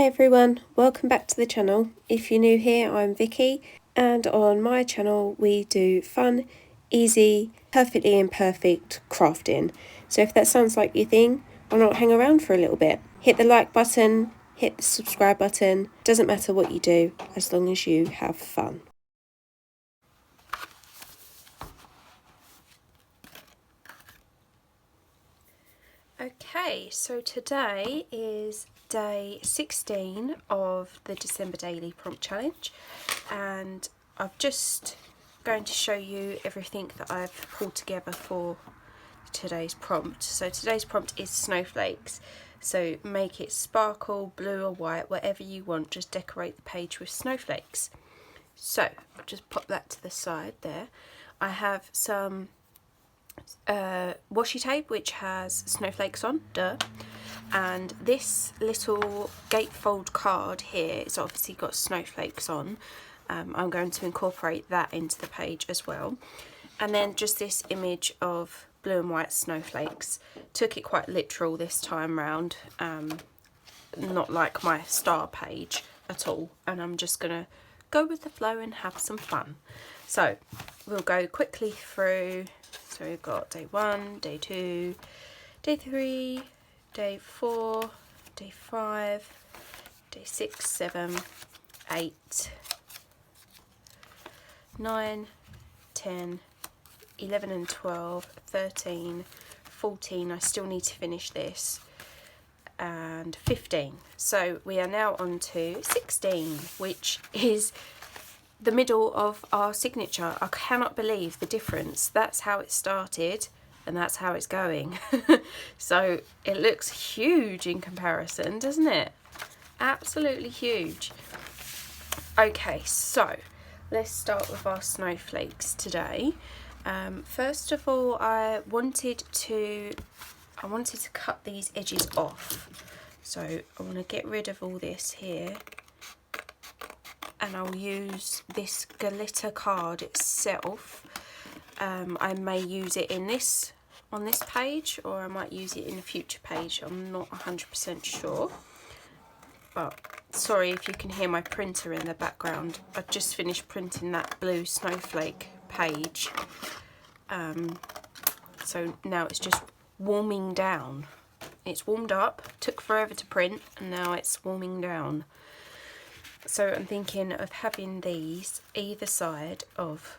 Hi everyone, welcome back to the channel. If you're new here, I'm Vicky, and on my channel we do fun, easy, perfectly imperfect crafting. So if that sounds like your thing, why not hang around for a little bit? Hit the like button, hit the subscribe button, doesn't matter what you do as long as you have fun. Okay, so today is day 16 of the December Daily Prompt Challenge, and I'm just going to show you everything that I've pulled together for today's prompt. So today's prompt is snowflakes, so make it sparkle, blue or white, whatever you want, just decorate the page with snowflakes. So I'll just pop that to the side there. I have some washi tape which has snowflakes on, and this little gatefold card here is obviously got snowflakes on. I'm going to incorporate that into the page as well, and then just this image of blue and white snowflakes. Took it quite literal this time round, not like my star page at all, and I'm just gonna go with the flow and have some fun. So we'll go quickly through. So we've got day 1, day 2, day 3, day 4, day 5, day 6, 7, 8, 9, 10, 11 and 12, 13, 14, I still need to finish this, and 15. So we are now on to 16, which is the middle of our signature. I cannot believe the difference. That's how it started and that's how it's going. So it looks huge in comparison, doesn't it? Absolutely huge. Okay, so let's start with our snowflakes today. First of all, I wanted to cut these edges off. So I want to get rid of all this here, and I'll use this glitter card itself. I may use it on this page, or I might use it in a future page. I'm not 100% sure. But sorry if you can hear my printer in the background. I just finished printing that blue snowflake page. So now it's just warming down. It's warmed up, took forever to print, and now it's warming down. So I'm thinking of having these either side of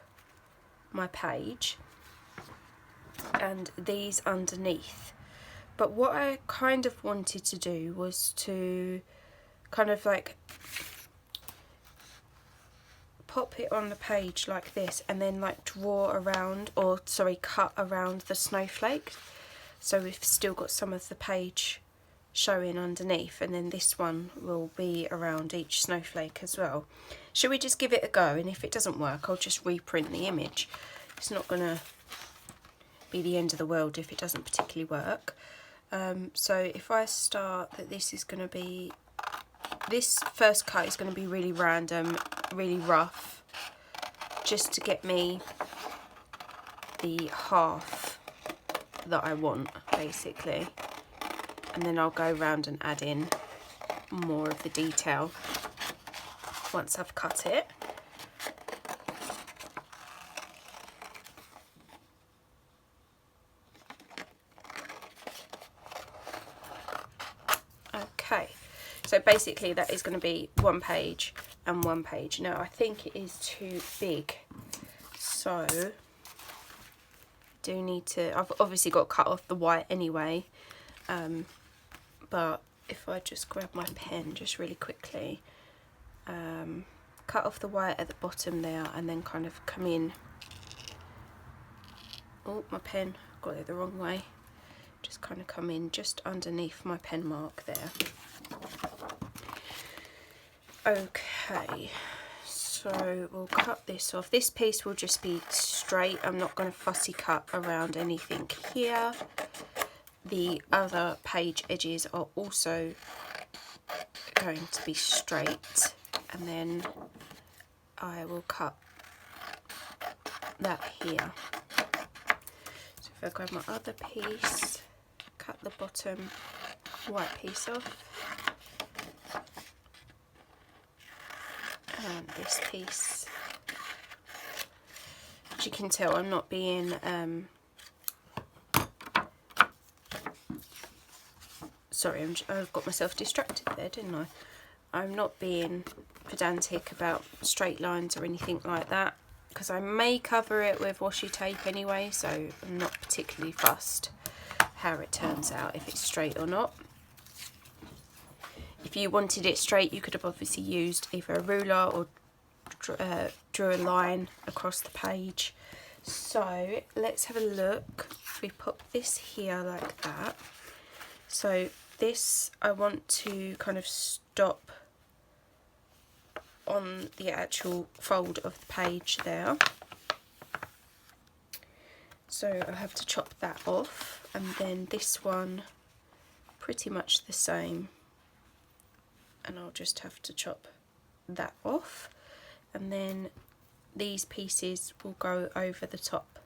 my page and these underneath. But what I kind of wanted to do was to kind of like pop it on the page like this, and then like draw around, or sorry, cut around the snowflake. So we've still got some of the page showing underneath, and then this one will be around each snowflake as well. Shall we just give it a go, and if it doesn't work I'll just reprint the image. It's not gonna be the end of the world if it doesn't particularly work. So if I start that, this first cut is going to be really random, really rough, just to get me the half that I want basically. And then I'll go around and add in more of the detail once I've cut it. Okay, so basically that is going to be one page and one page. Now I think it is too big, so do need to, I've obviously got to cut off the white anyway. But if I just grab my pen just really quickly, cut off the white at the bottom there, and then kind of come in. Oh, my pen, got it the wrong way. Just kind of come in just underneath my pen mark there. Okay, so we'll cut this off. This piece will just be straight. I'm not going to fussy cut around anything here. The other page edges are also going to be straight, and then I will cut that here. So if I grab my other piece, cut the bottom white piece off, this piece. As you can tell, I'm not being sorry, I've got myself distracted there, didn't I? I'm not being pedantic about straight lines or anything like that, because I may cover it with washi tape anyway, so I'm not particularly fussed how it turns out, if it's straight or not. If you wanted it straight, you could have obviously used either a ruler or drew a line across the page. So let's have a look. If we put this here like that, so this I want to kind of stop on the actual fold of the page there. So I'll have to chop that off, and then this one pretty much the same, and I'll just have to chop that off, and then these pieces will go over the top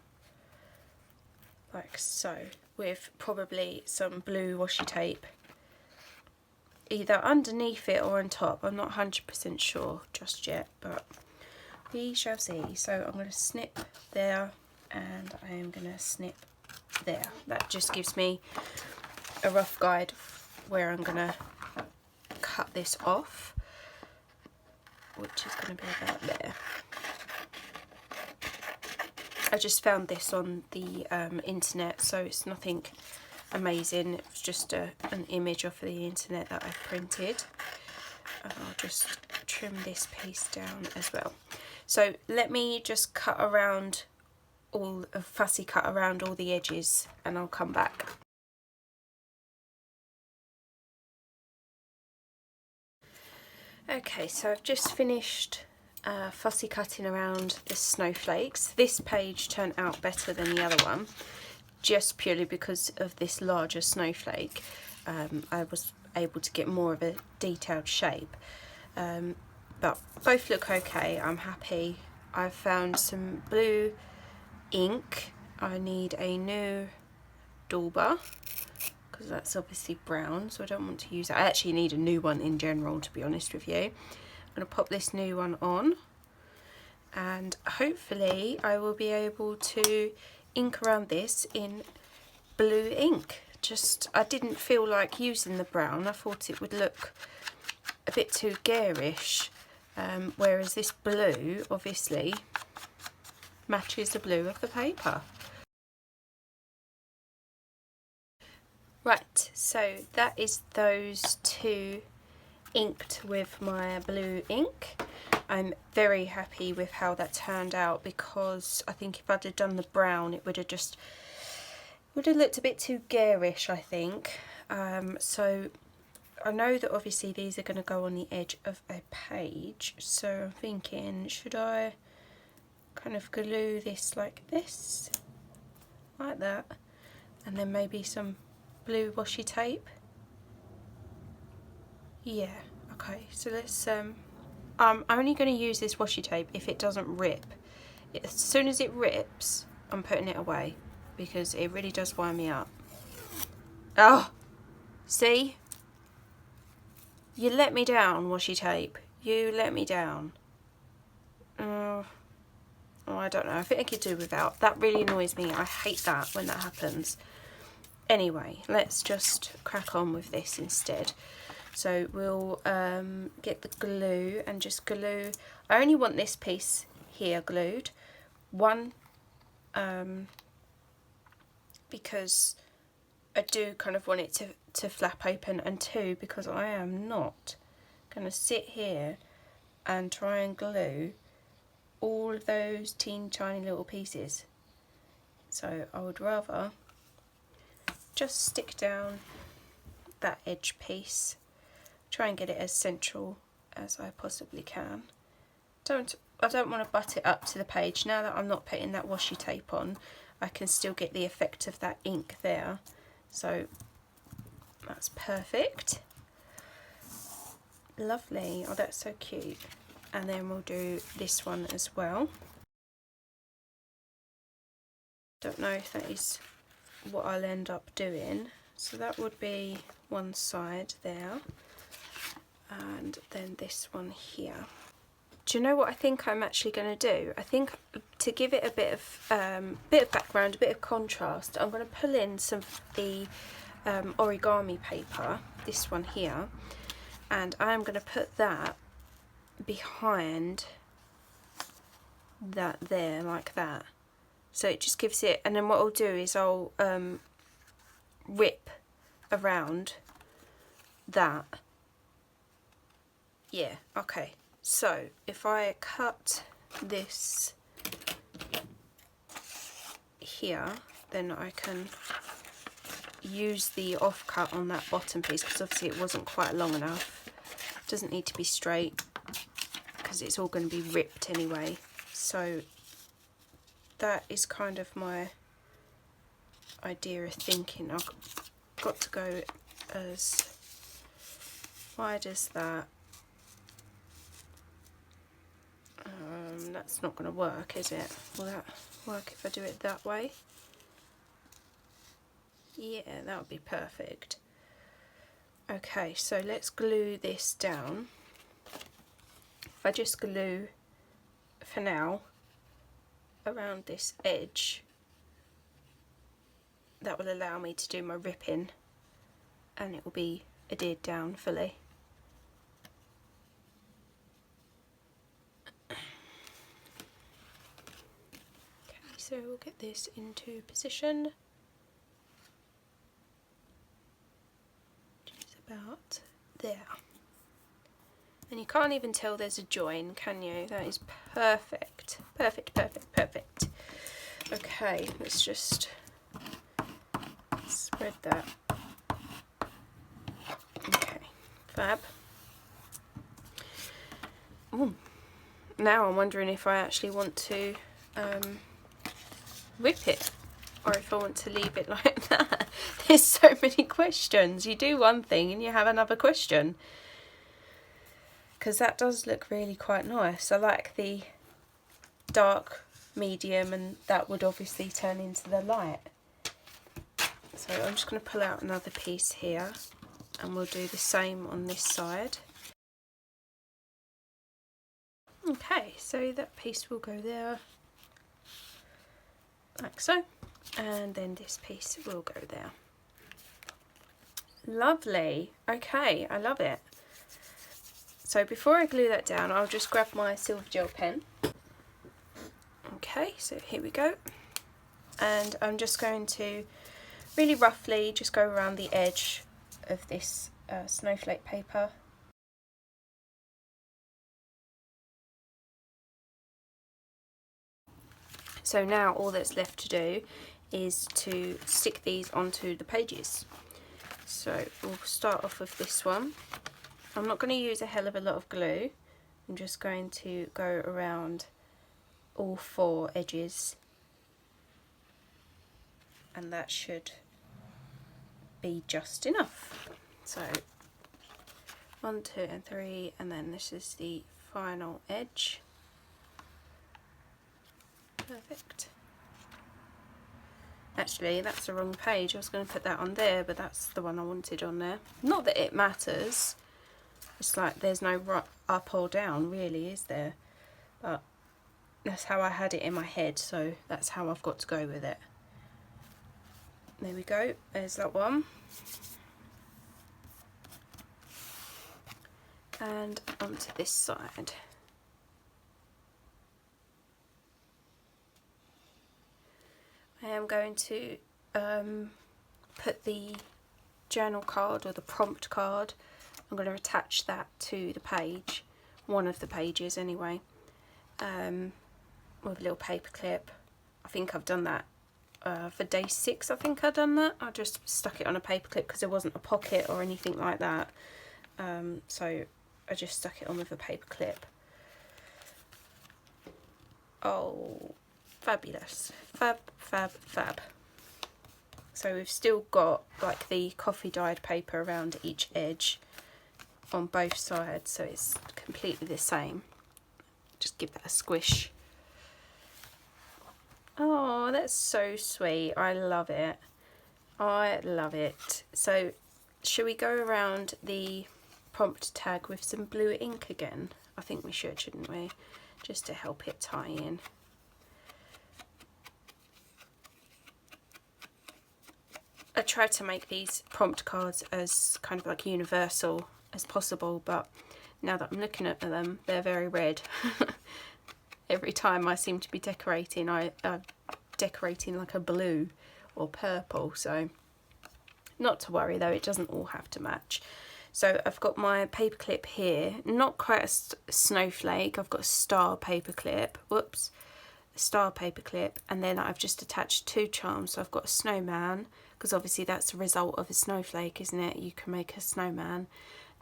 like so, with probably some blue washi tape either underneath it or on top. I'm not 100% sure just yet, but we shall see. So I'm going to snip there, and I am going to snip there. That just gives me a rough guide where I'm going to cut this off, which is going to be about there. I just found this on the internet, so it's nothing amazing. It was just an image off of the internet that I've printed. And I'll just trim this piece down as well. So let me just cut around fussy cut around all the edges, and I'll come back. Okay, so I've just finished fussy cutting around the snowflakes. This page turned out better than the other one, just purely because of this larger snowflake. I was able to get more of a detailed shape, but both look okay. I'm happy. I've found some blue ink. I need a new dauber because that's obviously brown, so I don't want to use that. I actually need a new one in general, to be honest with you. I'm going to pop this new one on, and hopefully I will be able to ink around this in blue ink. I didn't feel like using the brown. I thought it would look a bit too garish, whereas this blue obviously matches the blue of the paper. Right, so that is those two inked with my blue ink. I'm very happy with how that turned out, because I think if I'd have done the brown, it would have looked a bit too garish, I think. So I know that obviously these are going to go on the edge of a page, so I'm thinking, should I kind of glue this like this, like that, and then maybe some blue washi tape? Yeah, okay, so let's I'm only going to use this washi tape if it doesn't rip. As soon as it rips, I'm putting it away, because it really does wind me up. Oh, see? You let me down, washi tape. You let me down. Oh, I don't know. I think I could do without. That really annoys me. I hate that when that happens. Anyway, let's just crack on with this instead. So we'll get the glue and just glue. I only want this piece here glued. One, because I do kind of want it to flap open, and two, because I am not going to sit here and try and glue all of those teeny tiny little pieces. So I would rather just stick down that edge piece, try and get it as central as I possibly can. I don't want to butt it up to the page. Now that I'm not putting that washi tape on, I can still get the effect of that ink there. So that's perfect. Lovely. Oh, that's so cute. And then we'll do this one as well. Don't know if that is what I'll end up doing. So that would be one side there, and then this one here. do you know what I think I'm actually going to do? I think to give it a bit of background, a bit of contrast, I'm going to pull in some of the origami paper, this one here, and I'm going to put that behind that there, like that. So it just gives it, and then what I'll do is I'll rip around that. Yeah, okay. So if I cut this here, then I can use the offcut on that bottom piece, because obviously it wasn't quite long enough. It doesn't need to be straight because it's all going to be ripped anyway. So that is kind of my idea of thinking. I've got to go as wide as that. That's not going to work, is it? Will that work if I do it that way? Yeah, that would be perfect. Okay, so let's glue this down. If I just glue for now around this edge, that will allow me to do my ripping and it will be adhered down fully. So we'll get this into position, which is about there. And you can't even tell there's a join, can you? That is perfect. Perfect, perfect, perfect. Okay, let's just spread that. Okay, fab. Ooh. Now I'm wondering if I actually want to rip it, or if I want to leave it like that. There's so many questions. You do one thing and you have another question, because that does look really quite nice. I like the dark medium, and that would obviously turn into the light. So I'm just going to pull out another piece here and we'll do the same on this side. Okay, so that piece will go there, like so, and then this piece will go there. Lovely. Okay, I love it. So before I glue that down, I'll just grab my silver gel pen. Okay, so here we go. And I'm just going to really roughly just go around the edge of this snowflake paper. So now all that's left to do is to stick these onto the pages. So we'll start off with this one. I'm not going to use a hell of a lot of glue. I'm just going to go around all 4 edges, and that should be just enough. So 1, 2 and 3, and then this is the final edge. Perfect. Actually, that's the wrong page. I was going to put that on there, but that's the one I wanted on there. Not that it matters. It's like there's no up or down really, is there? But that's how I had it in my head, so that's how I've got to go with it. There we go. There's that one. And onto this side. I am going to put the journal card, or the prompt card, I'm going to attach that to the page, one of the pages anyway, with a little paper clip. I think I've done that for day 6. I think I've done that. I just stuck it on a paper clip because there wasn't a pocket or anything like that, so I just stuck it on with a paper clip. Oh, fabulous. Fab, fab, fab. So we've still got like the coffee dyed paper around each edge on both sides, so it's completely the same. Just give that a squish. Oh, that's so sweet. I love it. I love it. So should we go around the prompt tag with some blue ink again. I think we should, shouldn't we? Just to help it tie in. I tried to make these prompt cards as kind of like universal as possible, but now that I'm looking at them, they're very red. Every time I seem to be decorating, I'm decorating like a blue or purple, so not to worry though, it doesn't all have to match. So I've got my paper clip here, not quite a snowflake, I've got a star paper clip, whoops, a star paper clip, and then I've just attached 2 charms. So I've got a snowman, because obviously that's the result of a snowflake, isn't it? You can make a snowman,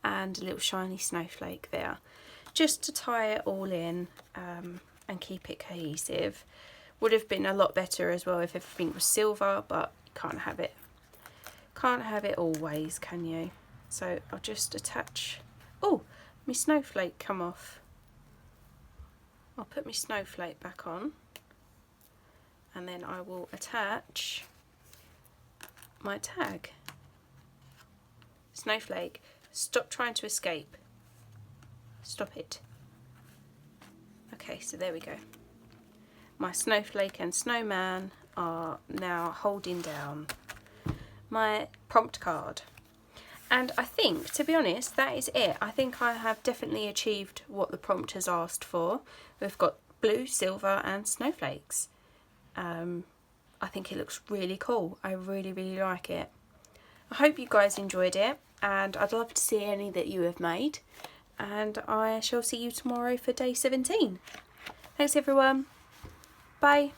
and a little shiny snowflake there, just to tie it all in and keep it cohesive. Would have been a lot better as well if everything was silver, but you can't have it. Can't have it always, can you? So I'll just attach, oh, my snowflake come off. I'll put my snowflake back on, and then I will attach my tag. Snowflake, stop trying to escape. Stop it. Okay, so there we go. My snowflake and snowman are now holding down my prompt card. And I think, to be honest, that is it. I think I have definitely achieved what the prompt has asked for. We've got blue, silver and snowflakes. I think it looks really cool. I really, really like it. I hope you guys enjoyed it, and I'd love to see any that you have made. And I shall see you tomorrow for day 17. Thanks everyone. Bye.